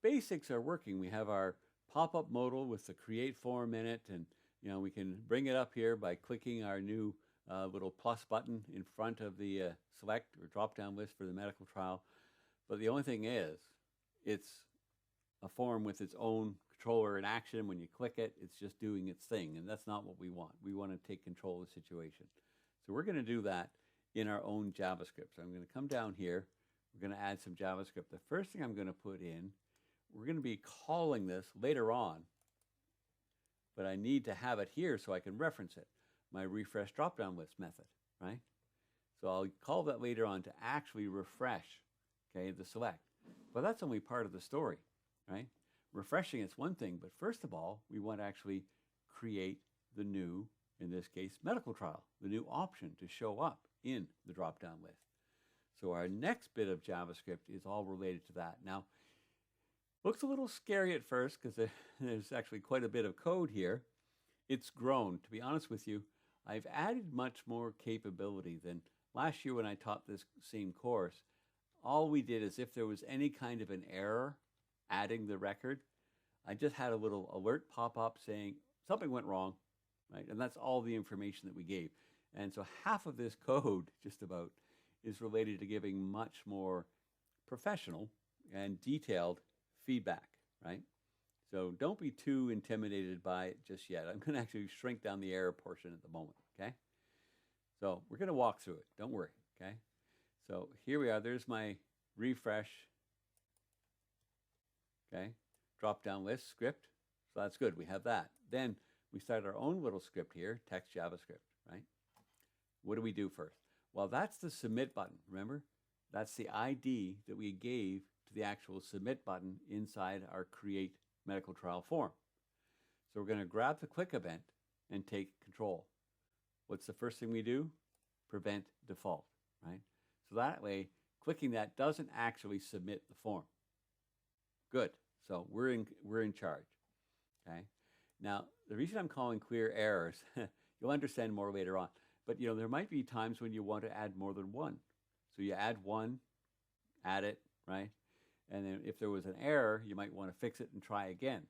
basics are working. We have our pop-up modal with the create form in it, and we can bring it up here by clicking our new little plus button in front of the select or drop-down list for the medical trial. But the only thing is, it's a form with its own controller in action. When you click it, it's just doing its thing, and that's not what we want. We want to take control of the situation. So we're going to do that in our own JavaScript. So I'm going to come down here. We're going to add some JavaScript. The first thing I'm going to put in, we're going to be calling this later on, but I need to have it here so I can reference it. My refresh drop-down list method, right? So I'll call that later on to actually refresh, okay, the select. But that's only part of the story, right? Refreshing is one thing, but first of all, we want to actually create the new, in this case, medical trial, the new option to show up in the drop-down list. So our next bit of JavaScript is all related to that. Now, looks a little scary at first because there's actually quite a bit of code here. It's grown. To be honest with you, I've added much more capability than last year when I taught this same course. All we did is if there was any kind of an error adding the record, I just had a little alert pop up saying something went wrong, right? And that's all the information that we gave. And so half of this code, just about, is related to giving much more professional and detailed feedback, right? So don't be too intimidated by it just yet. I'm going to actually shrink down the error portion at the moment, okay? So we're going to walk through it. Don't worry, okay? So here we are. There's my refresh, okay, drop-down list script. So that's good. We have that. Then we start our own little script here, text JavaScript, right? What do we do first? Well, that's the submit button, remember? That's the ID that we gave to the actual submit button inside our create medical trial form. So we're going to grab the click event and take control. What's the first thing we do? Prevent default, right? So that way, clicking that doesn't actually submit the form. Good. So we're in charge, okay? Now, the reason I'm calling clear errors, you'll understand more later on. But there might be times when you want to add more than one. So you add one, add it, right? And then if there was an error, you might want to fix it and try again.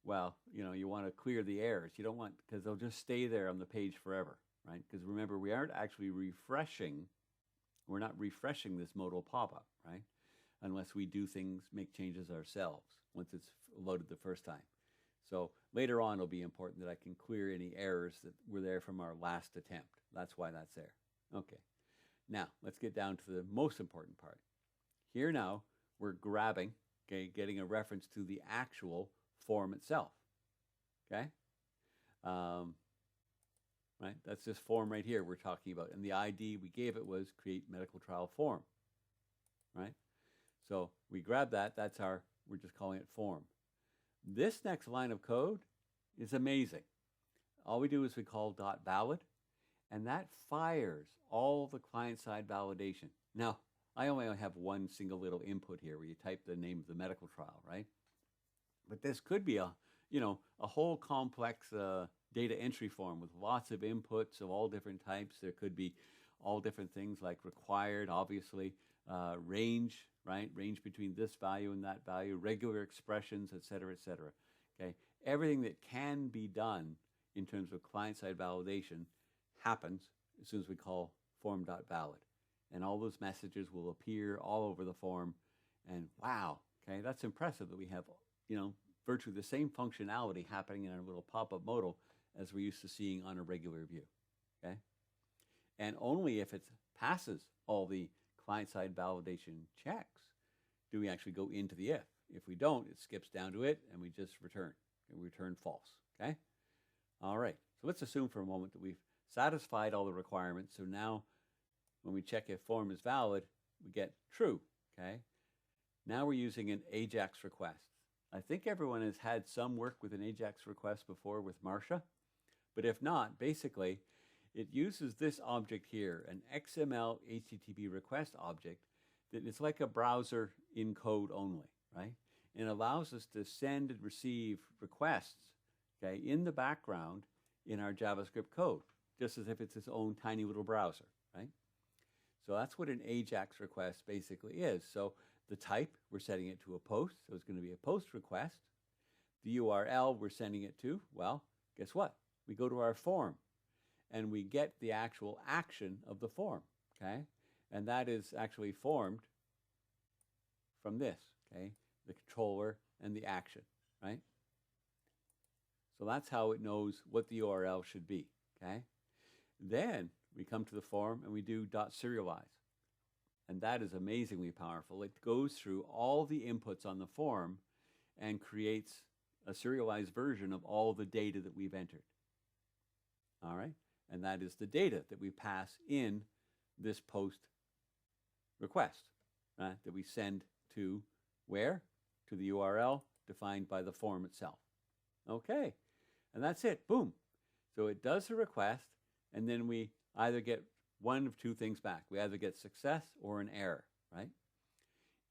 Well, you want to clear the errors. You don't want, because they'll just stay there on the page forever, right? Because remember, we aren't actually refreshing. We're not refreshing this modal pop-up, right? Unless we do things, make changes ourselves once it's loaded the first time. So later on, it'll be important that I can clear any errors that were there from our last attempt. That's why that's there. Okay. Now, let's get down to the most important part. Here now, we're grabbing, okay, getting a reference to the actual form itself. Okay? Right? That's this form right here we're talking about. And the ID we gave it was create medical trial form. Right? So we grab that. That's we're just calling it form. This next line of code is amazing. All we do is we call .valid, and that fires all the client-side validation. Now, I only have one single little input here where you type the name of the medical trial, right? But this could be a whole complex data entry form with lots of inputs of all different types. There could be all different things like required, obviously, range, right? Range between this value and that value, regular expressions, et cetera, okay? Everything that can be done in terms of client-side validation happens as soon as we call form.valid. And all those messages will appear all over the form. And wow, okay, that's impressive that we have, virtually the same functionality happening in our little pop-up modal as we're used to seeing on a regular view, okay? And only if it passes all the client-side validation checks do we actually go into the if. If we don't, it skips down to it and we just return. And we return false, okay? All right, so let's assume for a moment that we've satisfied all the requirements. So now when we check if form is valid, we get true, okay? Now we're using an AJAX request. I think everyone has had some work with an AJAX request before with Marcia, but if not, basically, it uses this object here, an XMLHttpRequest object that is like a browser in code only, right? And allows us to send and receive requests, okay, in the background in our JavaScript code, just as if it's its own tiny little browser, right? So that's what an AJAX request basically is. So The type, we're setting it to a post, so it's going to be a post request. The URL we're sending it to, well, guess what? We go to our form and we get the actual action of the form, okay? And that is actually formed from this, okay? The controller and the action, right? So that's how it knows what the URL should be, okay? Then we come to the form and we do .serialize. And that is amazingly powerful. It goes through all the inputs on the form and creates a serialized version of all the data that we've entered. All right? And that is the data that we pass in this post request, right? That we send to where? To the URL defined by the form itself. Okay. And that's it. Boom. So it does the request, and then we either get one of two things back. We either get success or an error, right?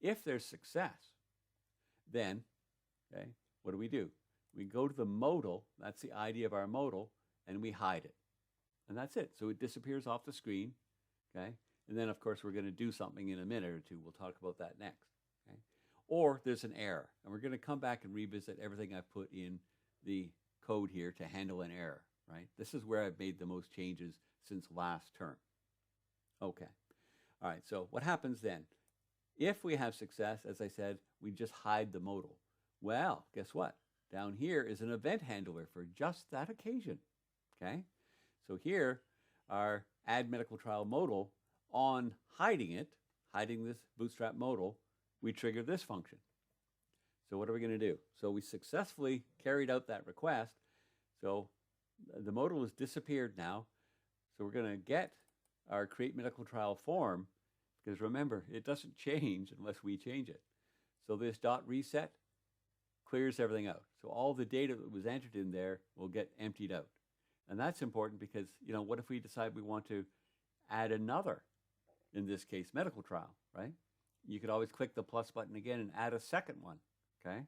If there's success, then, okay, what do? We go to the modal, that's the ID of our modal, and we hide it. And that's it. So it disappears off the screen, okay? And then, of course, we're going to do something in a minute or two. We'll talk about that next, okay? Or there's an error, and we're going to come back and revisit everything I've put in the code here to handle an error, right? This is where I've made the most changes since last term. Okay. All right, so what happens then? If we have success, as I said, we just hide the modal. Well, guess what? Down here is an event handler for just that occasion, okay? So here, our add medical trial modal, on hiding it, hiding this bootstrap modal, we trigger this function. So what are we going to do? So we successfully carried out that request. So the modal has disappeared now. So we're going to get our create medical trial form, because remember, it doesn't change unless we change it. So this .reset clears everything out. So all the data that was entered in there will get emptied out. And that's important because, you know, what if we decide we want to add another, in this case, medical trial, right? You could always click the plus button again and add a second one, okay?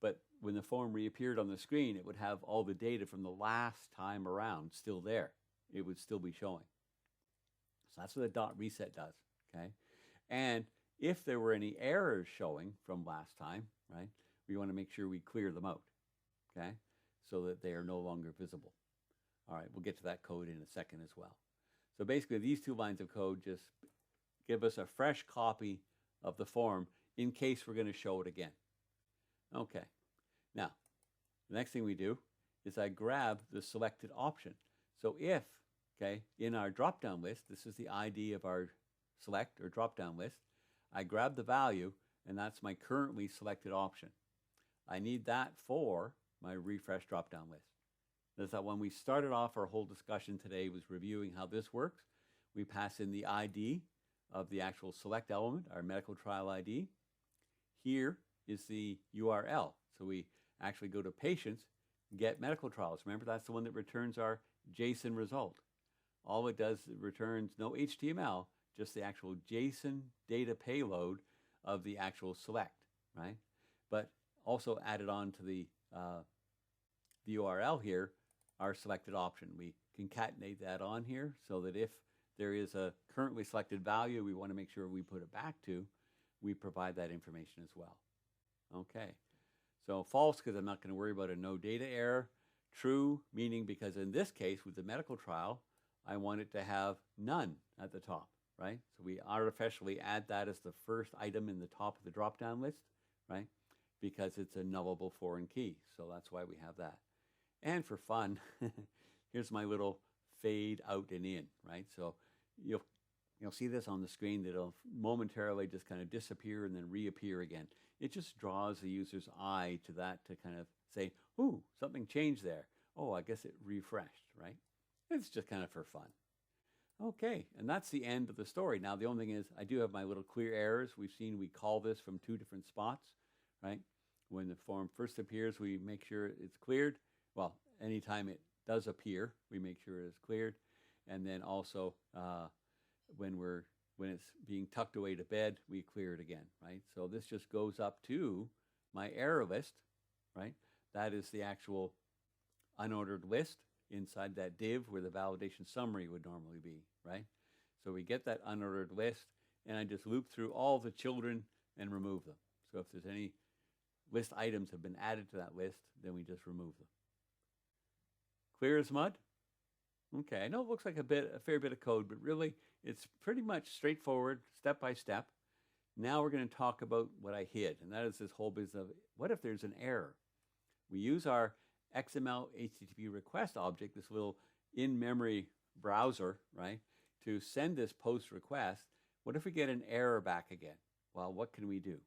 But when the form reappeared on the screen, it would have all the data from the last time around still there. It would still be showing. So that's what the .reset does, okay? And if there were any errors showing from last time, right, we want to make sure we clear them out, okay, so that they are no longer visible. All right, we'll get to that code in a second as well. So basically, these two lines of code just give us a fresh copy of the form in case we're going to show it again. Okay, now, the next thing we do is I grab the selected option. So if, okay, in our drop-down list, this is the ID of our select or drop-down list, I grab the value, and that's my currently selected option. I need that for my refresh drop-down list. That's that when we started off, our whole discussion today was reviewing how this works. We pass in the ID of the actual select element, our medical trial ID. Here is the URL. So we actually go to patients, get medical trials. Remember, that's the one that returns our JSON result. All it does, it returns no HTML, just the actual JSON data payload of the actual select, right? But also added on to the URL here, our selected option. We concatenate that on here so that if there is a currently selected value we want to make sure we put it back to, we provide that information as well. Okay, so false because I'm not going to worry about a no data error. True, meaning because in this case with the medical trial, I want it to have none at the top, right? So we artificially add that as the first item in the top of the drop-down list, right? Because it's a nullable foreign key. So that's why we have that. And for fun, here's my little fade out and in, right? So you'll see this on the screen that it'll momentarily just kind of disappear and then reappear again. It just draws the user's eye to that to kind of say, ooh, something changed there. Oh, I guess it refreshed, right? It's just kind of for fun. Okay, and that's the end of the story. Now, the only thing is I do have my little clear errors. We've seen we call this from two different spots, right? When the form first appears, we make sure it's cleared. Well, anytime it does appear, we make sure it's cleared. And then also when it's being tucked away to bed, we clear it again, right? So this just goes up to my error list, right? That is the actual unordered list inside that div where the validation summary would normally be, right? So we get that unordered list, and I just loop through all the children and remove them. So if there's any list items have been added to that list, then we just remove them. Clear as mud? Okay, I know it looks like a fair bit of code, but really it's pretty much straightforward, step by step. Now we're going to talk about what I hid, and that is this whole business of what if there's an error? We use our XMLHttpRequest object, this little in-memory browser, right, to send this post request. What if we get an error back again? Well, what can we do?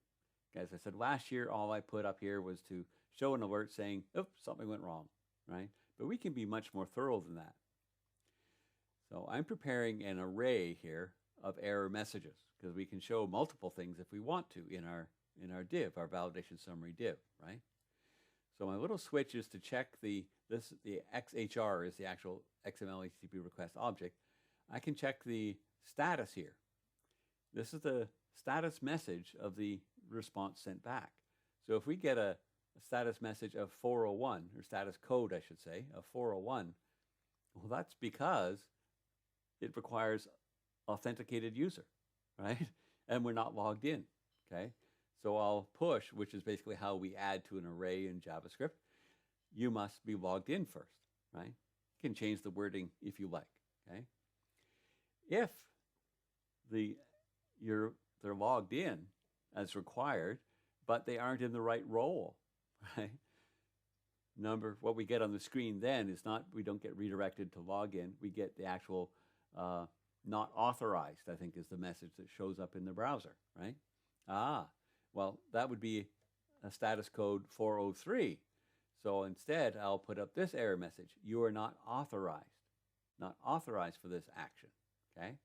As I said last year, all I put up here was to show an alert saying, oops, something went wrong, right? But we can be much more thorough than that. So I'm preparing an array here of error messages because we can show multiple things if we want to in our div, our validation summary div, right? So my little switch is to check the XHR is the actual XMLHttpRequest object. I can check the status here. This is the status message of the response sent back. So if we get a status message of 401, or status code, I should say, of 401, well, that's because it requires authenticated user, right? And we're not logged in, okay? So I'll push, which is basically how we add to an array in JavaScript. You must be logged in first, right? You can change the wording if you like, okay? If they're logged in as required, but they aren't in the right role, right? What we get on the screen then is not, we don't get redirected to login, we get the actual not authorized, I think is the message that shows up in the browser, right? Well, that would be a status code 403. So instead, I'll put up this error message. You are not authorized for this action, okay?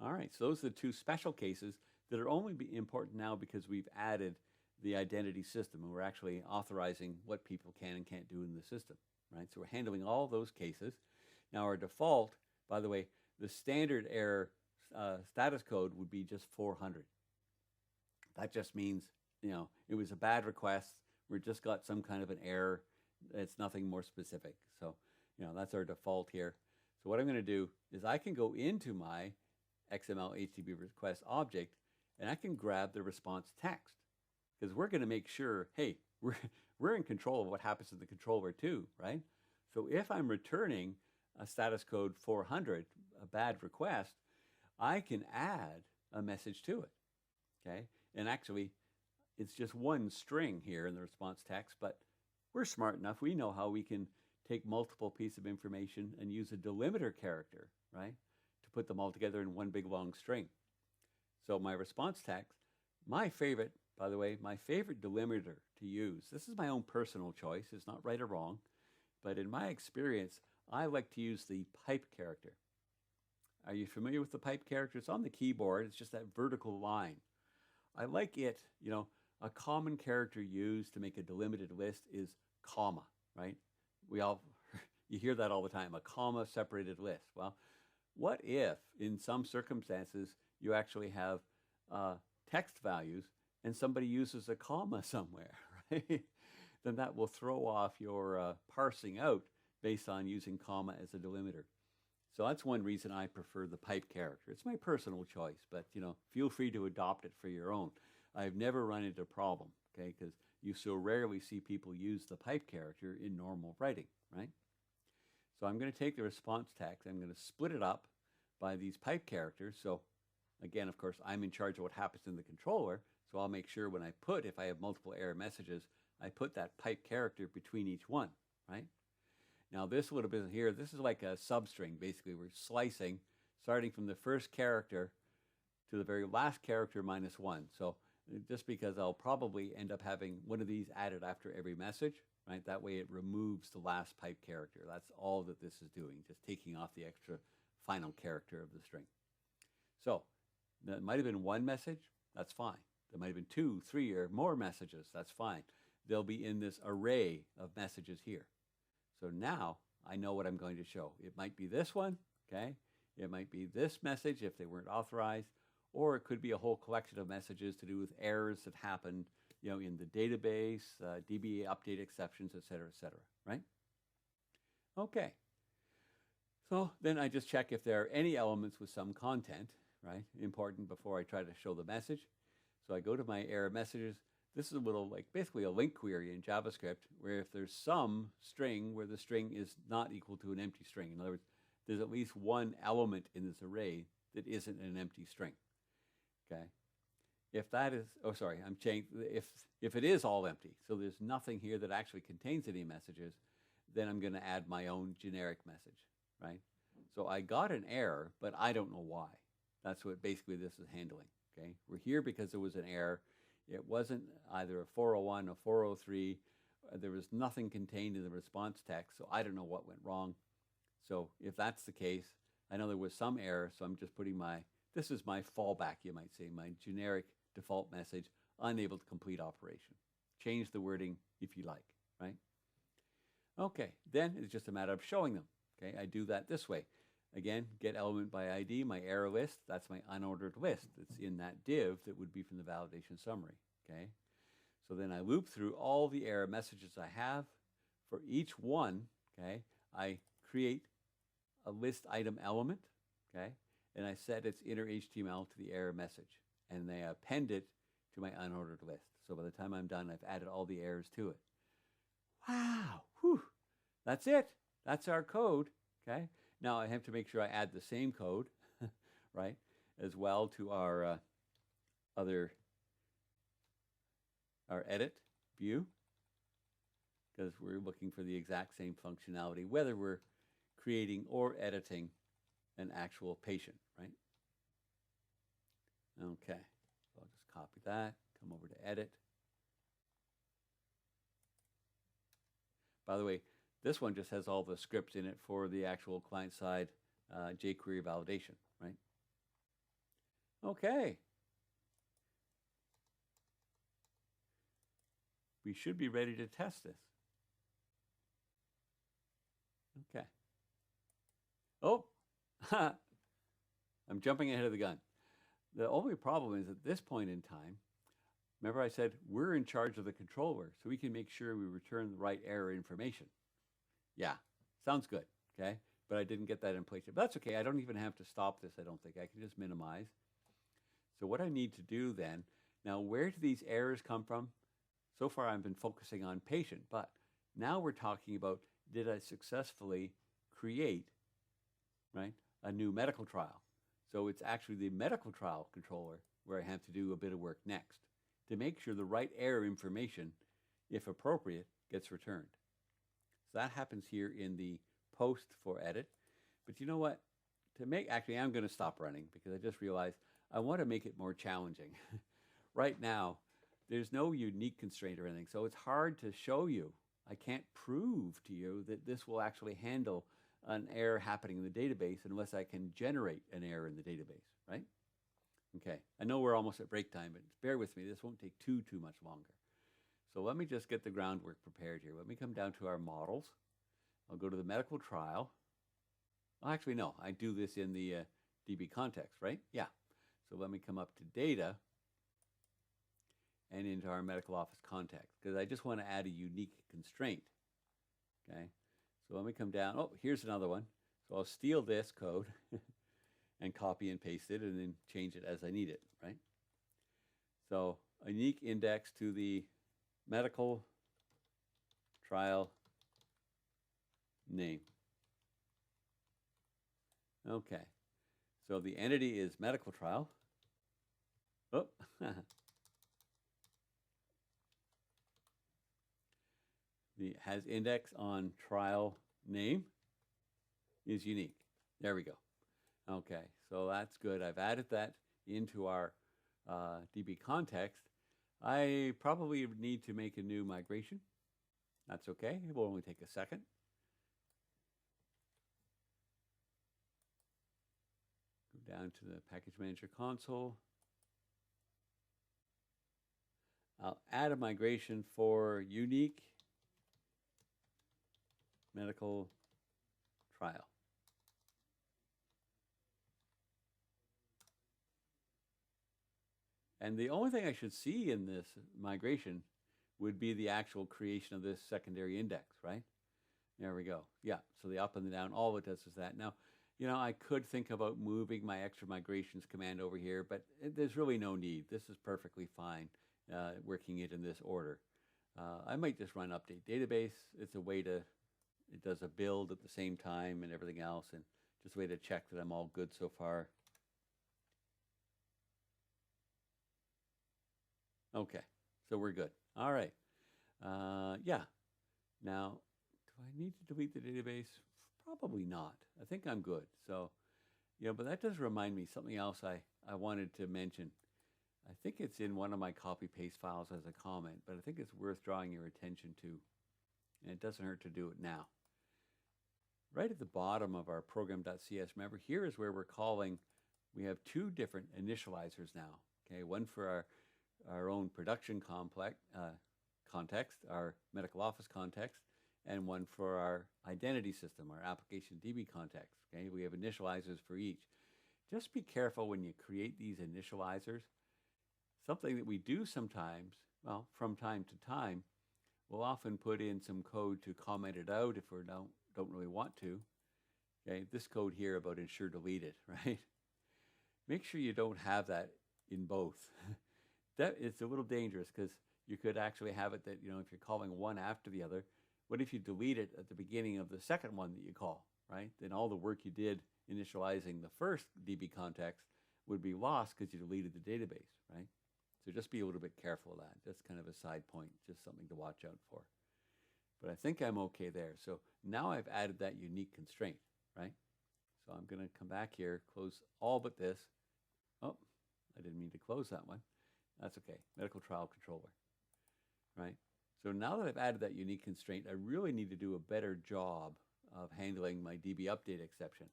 All right, so those are the two special cases that are only important now because we've added the identity system and we're actually authorizing what people can and can't do in the system, right? So we're handling all those cases. Now our default, by the way, the standard error status code would be just 400. That just means, it was a bad request. We just got some kind of an error. It's nothing more specific. So, that's our default here. So what I'm going to do is I can go into my XMLHttpRequest object and I can grab the response text because we're going to make sure, hey, we're in control of what happens in the controller too, right? So if I'm returning a status code 400, a bad request, I can add a message to it, okay? And actually, it's just one string here in the response text, but we're smart enough. We know how we can take multiple pieces of information and use a delimiter character, right, to put them all together in one big long string. So my response text, my favorite, by the way, my favorite delimiter to use, this is my own personal choice. It's not right or wrong, but in my experience, I like to use the pipe character. Are you familiar with the pipe character? It's on the keyboard. It's just that vertical line. I like it, a common character used to make a delimited list is comma, right? You hear that all the time, a comma separated list. Well, what if in some circumstances you actually have text values and somebody uses a comma somewhere, right? Then that will throw off your parsing out based on using comma as a delimiter. So that's one reason I prefer the pipe character. It's my personal choice, but feel free to adopt it for your own. I've never run into a problem, okay, because you so rarely see people use the pipe character in normal writing, right? So I'm going to take the response text, I'm going to split it up by these pipe characters. So again, of course, I'm in charge of what happens in the controller, so I'll make sure when if I have multiple error messages, I put that pipe character between each one, right? Now this little bit here, this is like a substring. Basically, we're slicing, starting from the first character to the very last character minus one. So just because I'll probably end up having one of these added after every message, right? That way it removes the last pipe character. That's all that this is doing, just taking off the extra final character of the string. So that might have been one message, that's fine. There might have been 2, 3, or more messages, that's fine. They'll be in this array of messages here. So now I know what I'm going to show. It might be this one, okay? It might be this message if they weren't authorized, or it could be a whole collection of messages to do with errors that happened, in the database, DbUpdateExceptions, et cetera, right? Okay. So then I just check if there are any elements with some content, right? Important before I try to show the message. So I go to my error messages. This is a little like basically a link query in JavaScript where if there's some string where the string is not equal to an empty string, in other words, there's at least one element in this array that isn't an empty string. Okay. If that is, oh sorry, I'm changing, if it is all empty, so there's nothing here that actually contains any messages, then I'm going to add my own generic message, right? So I got an error, but I don't know why. That's what basically this is handling, okay? We're here because there was an error. It wasn't either a 401, a 403. There was nothing contained in the response text, so I don't know what went wrong. So if that's the case, I know there was some error, so I'm just putting this is my fallback, you might say, my generic default message, unable to complete operation. Change the wording if you like, right? Okay, then it's just a matter of showing them. Okay, I do that this way. Again, get element by ID, my error list, that's my unordered list that's in that div that would be from the validation summary, okay? So then I loop through all the error messages I have. For each one, okay, I create a list item element, okay, and I set its inner HTML to the error message, and they append it to my unordered list. So by the time I'm done, I've added all the errors to it. Wow, whew, that's it. That's our code, okay? Now I have to make sure I add the same code, right, as well to our our edit view, because we're looking for the exact same functionality, whether we're creating or editing an actual patient, right? Okay, so I'll just copy that, come over to edit. By the way, this one just has all the scripts in it for the actual client-side jQuery validation, right? Okay. We should be ready to test this. Okay. Oh, I'm jumping ahead of the gun. The only problem is at this point in time, remember I said we're in charge of the controller, so we can make sure we return the right error information. Yeah, sounds good, okay? But I didn't get that in place yet. But that's okay, I don't even have to stop this, I don't think. I can just minimize. So what I need to do then, now where do these errors come from? So far I've been focusing on patient, but now we're talking about, did I successfully create, right, a new medical trial? So it's actually the medical trial controller where I have to do a bit of work next to make sure the right error information, if appropriate, gets returned. So that happens here in the post for edit. But you know what? Actually, I'm going to stop running because I just realized I want to make it more challenging. Right now, there's no unique constraint or anything, so it's hard to show you. I can't prove to you that this will actually handle an error happening in the database unless I can generate an error in the database, right? Okay, I know we're almost at break time, but bear with me. This won't take too much longer. So let me just get the groundwork prepared here. Let me come down to our models. I'll go to the medical trial. Well, actually, no, I do this in the DB context, right? Yeah. So let me come up to data and into our medical office context because I just want to add a unique constraint. Okay. So let me come down. Oh, here's another one. So I'll steal this code and copy and paste it and then change it as I need it, right? So a unique index to the medical trial name. Okay. So the entity is medical trial. Oh. It has index on trial name is unique. There we go. Okay, so that's good. I've added that into our DB context. I probably need to make a new migration. That's okay. It will only take a second. Go down to the Package Manager console. I'll add a migration for unique medical trial. And the only thing I should see in this migration would be the actual creation of this secondary index, right? There we go. Yeah, so the up and the down, all it does is that. Now, you know, I could think about moving my extra migrations command over here, but there's really no need. This is perfectly fine, working it in this order. I might just run update database. It's a way to, it does a build at the same time and everything else, and just a way to check that I'm all good so far. Okay, so we're good. All right. Yeah. Now, do I need to delete the database? Probably not. I think I'm good. So, you know, but that does remind me something else I wanted to mention. I think it's in one of my copy-paste files as a comment, but I think it's worth drawing your attention to, and it doesn't hurt to do it now. Right at the bottom of our program.cs, remember, here is where we're calling, we have two different initializers now. Okay, one for our own production context, our medical office context, and one for our identity system, our application DB context. Okay, we have initializers for each. Just be careful when you create these initializers. Something that we do sometimes, well, from time to time, we'll often put in some code to comment it out if we don't really want to. Okay, this code here about ensure deleted, right? Make sure you don't have that in both. That it's a little dangerous because you could actually have it that, you know, if you're calling one after the other, what if you delete it at the beginning of the second one that you call, right? Then all the work you did initializing the first DB context would be lost because you deleted the database, right? So just be a little bit careful of that. That's kind of a side point, just something to watch out for. But I think I'm okay there. So now I've added that unique constraint, right? So I'm going to come back here, close all but this. Oh, I didn't mean to close that one. That's okay. Medical trial controller, right? So now that I've added that unique constraint, I really need to do a better job of handling my DbUpdateException.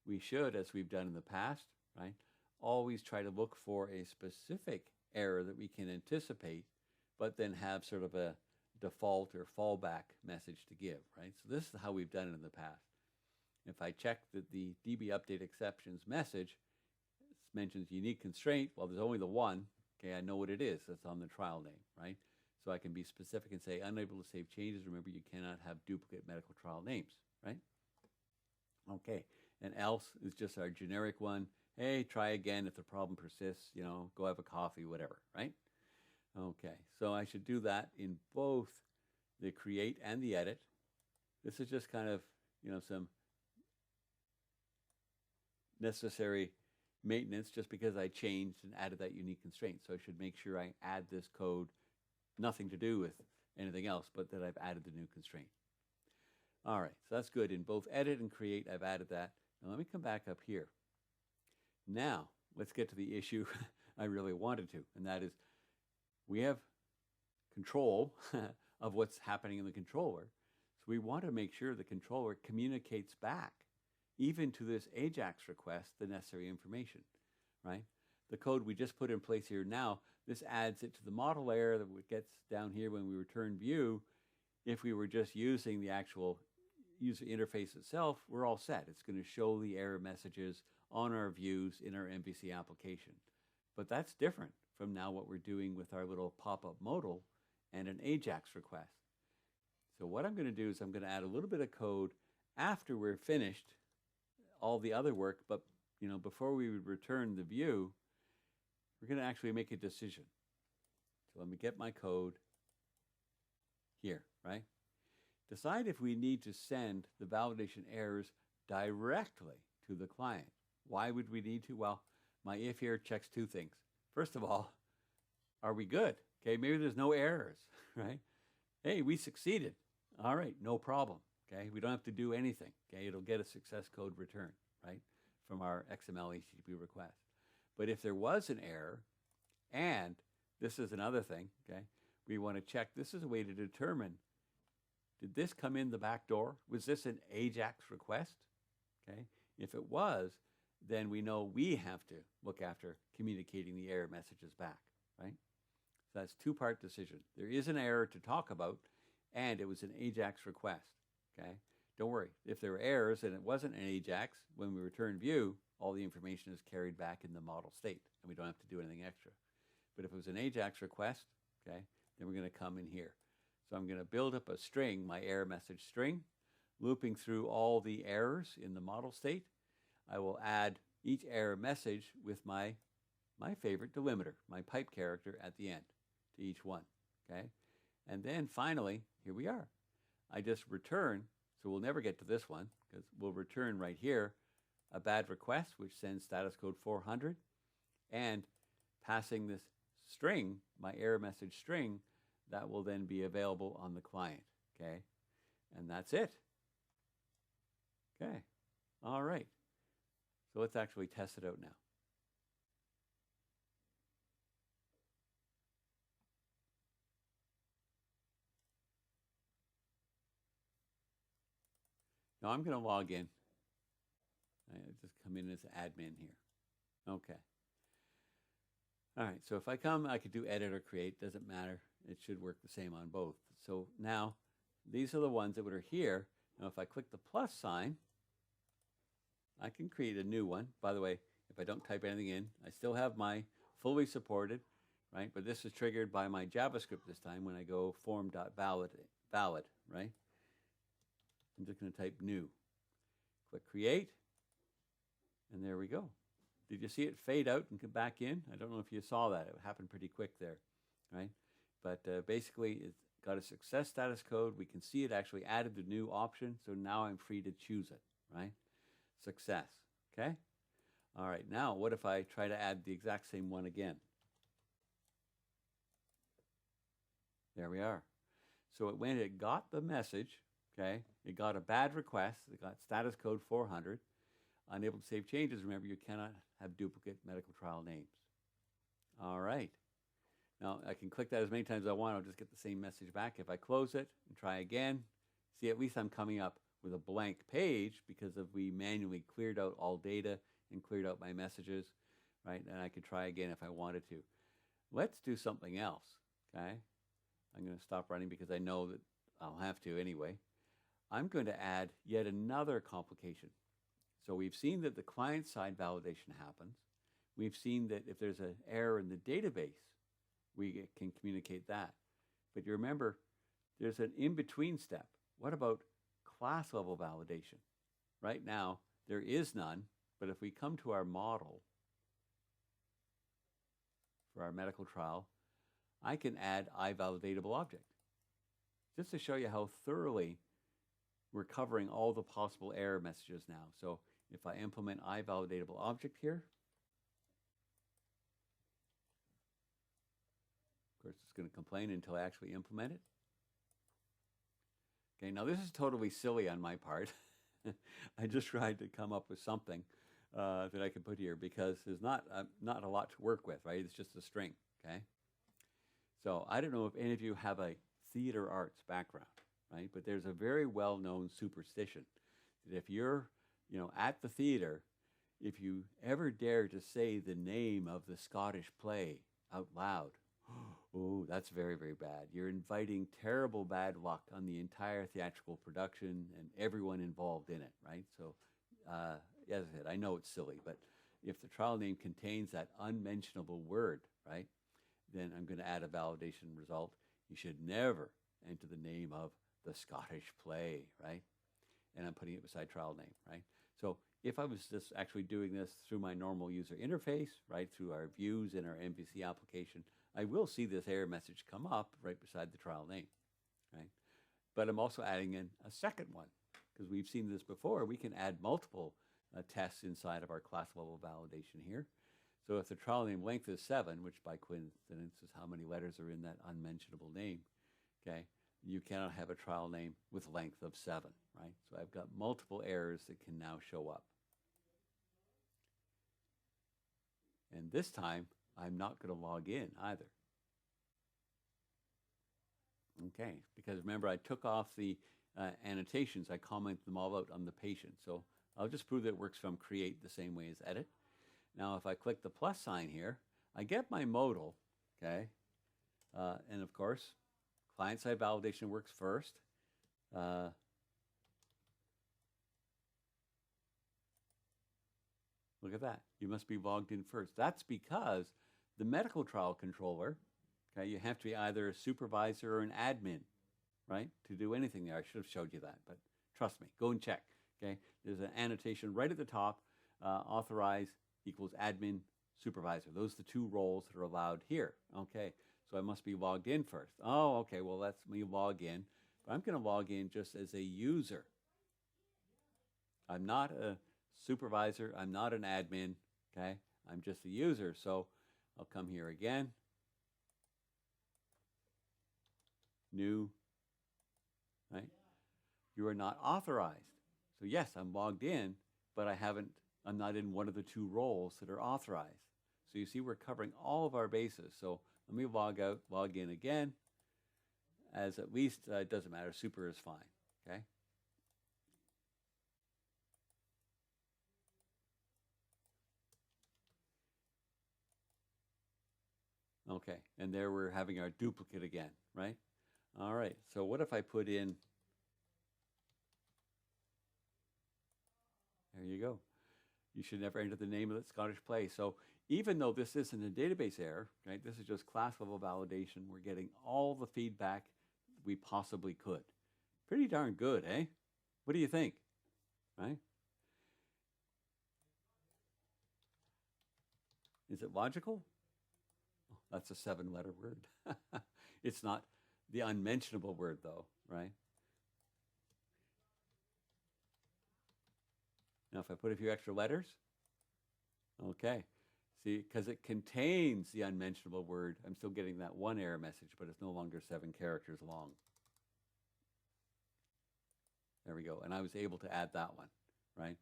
We should, as we've done in the past, right, always try to look for a specific error that we can anticipate, but then have sort of a default or fallback message to give, right? So this is how we've done it in the past. If I check that the DbUpdateExceptions message mentions unique constraint, well, there's only the one, okay, I know what it is. That's on the trial name, right? So I can be specific and say, unable to save changes. Remember, you cannot have duplicate medical trial names, right? Okay, and else is just our generic one. Hey, try again if the problem persists, you know, go have a coffee, whatever, right? Okay, so I should do that in both the create and the edit. This is just kind of, you know, some necessary maintenance just because I changed and added that unique constraint. So I should make sure I add this code, nothing to do with anything else, but that I've added the new constraint. All right, so that's good. In both edit and create, I've added that. Now let me come back up here. Now, let's get to the issue I really wanted to, and that is we have control of what's happening in the controller. So we want to make sure the controller communicates back, even to this AJAX request, the necessary information, right? The code we just put in place here now, this adds it to the model layer that gets down here when we return view. If we were just using the actual user interface itself, we're all set. It's going to show the error messages on our views in our MVC application. But that's different from now what we're doing with our little pop-up modal and an AJAX request. So what I'm going to do is I'm going to add a little bit of code after we're finished all the other work, but you know, before we would return the view, we're going to actually make a decision. So let me get my code here, right? Decide if we need to send the validation errors directly to the client. Why would we need to? Well, my if here checks two things. First of all, are we good? Okay, maybe there's no errors, right? Hey, we succeeded. All right, no problem. Okay, we don't have to do anything. Okay, it'll get a success code return, right, from our XMLHttpRequest. But if there was an error, and this is another thing, okay, we want to check. This is a way to determine, did this come in the back door? Was this an AJAX request? Okay, if it was, then we know we have to look after communicating the error messages back, right? So that's two-part decision. There is an error to talk about, and it was an AJAX request, okay? Don't worry. If there were errors and it wasn't an AJAX, when we return view, all the information is carried back in the model state, and we don't have to do anything extra. But if it was an AJAX request, okay, then we're going to come in here. So I'm going to build up a string, my error message string, looping through all the errors in the model state. I will add each error message with my favorite delimiter, my pipe character at the end to each one, okay? And then finally, here we are. I just return, so we'll never get to this one, because we'll return right here a bad request, which sends status code 400, and passing this string, my error message string, that will then be available on the client, okay? And that's it. Okay, all right. So let's actually test it out now. Now I'm going to log in. I just come in as admin here. Okay. All right, so if I come, I could do edit or create, doesn't matter. It should work the same on both. So now, these are the ones that are here. Now if I click the plus sign, I can create a new one. By the way, if I don't type anything in, I still have my fully supported, right? But this is triggered by my JavaScript this time when I go form.valid, right? I'm just going to type new. Click create, and there we go. Did you see it fade out and come back in? I don't know if you saw that. It happened pretty quick there, right? But basically, it's got a success status code. We can see it actually added the new option, so now I'm free to choose it, right? Success, okay? All right, now what if I try to add the exact same one again? There we are. So when it got the message, okay, it got a bad request, it got status code 400, unable to save changes. Remember, you cannot have duplicate medical trial names. All right. Now, I can click that as many times as I want. I'll just get the same message back. If I close it and try again, see, at least I'm coming up with a blank page because we manually cleared out all data and cleared out my messages, right? And I could try again if I wanted to. Let's do something else, okay? I'm going to stop running because I know that I'll have to anyway. I'm going to add yet another complication. So we've seen that the client-side validation happens. We've seen that if there's an error in the database, we can communicate that. But you remember, there's an in-between step. What about class-level validation? Right now, there is none, but if we come to our model for our medical trial, I can add IValidatableObject, just to show you how thoroughly we're covering all the possible error messages now. So if I implement IValidatableObject here, of course it's going to complain until I actually implement it. Okay, now this is totally silly on my part. I just tried to come up with something that I could put here because there's not a lot to work with, right? It's just a string, okay? So I don't know if any of you have a theater arts background, right? But there's a very well-known superstition that if you're, at the theater, if you ever dare to say the name of the Scottish play out loud, oh, that's very, very bad. You're inviting terrible bad luck on the entire theatrical production and everyone involved in it, right? So, as I said, I know it's silly, but if the trial name contains that unmentionable word, right, then I'm going to add a validation result. You should never enter the name of the Scottish play, right? And I'm putting it beside trial name, right? So if I was just actually doing this through my normal user interface, right, through our views in our MVC application, I will see this error message come up right beside the trial name, right? But I'm also adding in a second one because we've seen this before. We can add multiple tests inside of our class level validation here. So if the trial name length is 7, which by coincidence is how many letters are in that unmentionable name, okay, you cannot have a trial name with length of 7, right? So I've got multiple errors that can now show up. And this time, I'm not going to log in either. Okay, because remember, I took off the annotations. I commented them all out on the patient. So I'll just prove that it works from create the same way as edit. Now, if I click the plus sign here, I get my modal, okay? And of course, client-side validation works first. Look at that. You must be logged in first. That's because the medical trial controller, okay, you have to be either a supervisor or an admin, right, to do anything there. I should have showed you that, but trust me, go and check, okay? There's an annotation right at the top. authorize equals admin supervisor. Those are the two roles that are allowed here. Okay, so I must be logged in first. Oh, okay, well, let's me log in. But I'm going to log in just as a user. I'm not a supervisor. I'm not an admin. Okay, I'm just a user. So I'll come here again. New, right? You are not authorized. So yes, I'm logged in, but I'm not in one of the two roles that are authorized. So you see we're covering all of our bases. So let me log out, log in again, as at least it doesn't matter, super is fine, okay? Okay, and there we're having our duplicate again, right? All right, so what if I put in, there you go. You should never enter the name of the Scottish play. So even though this isn't a database error, right, this is just class level validation, we're getting all the feedback we possibly could. Pretty darn good, eh? What do you think, right? Is it logical? Oh, that's a 7-letter word. It's not the unmentionable word though, right? Now if I put a few extra letters, okay. See, because it contains the unmentionable word, I'm still getting that one error message, but it's no longer 7 characters long. There we go. And I was able to add that one, right?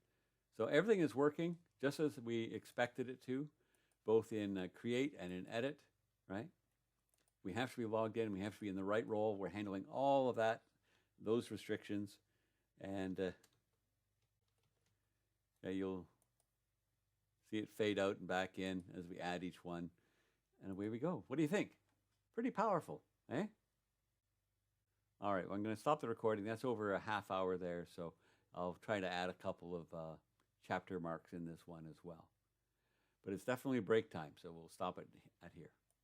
So everything is working just as we expected it to, both in create and in edit, right? We have to be logged in. We have to be in the right role. We're handling all of that, those restrictions. And you'll see it fade out and back in as we add each one. And away we go. What do you think? Pretty powerful, eh? All right, well, I'm going to stop the recording. That's over a half hour there, so I'll try to add a couple of chapter marks in this one as well. But it's definitely break time, so we'll stop it at here.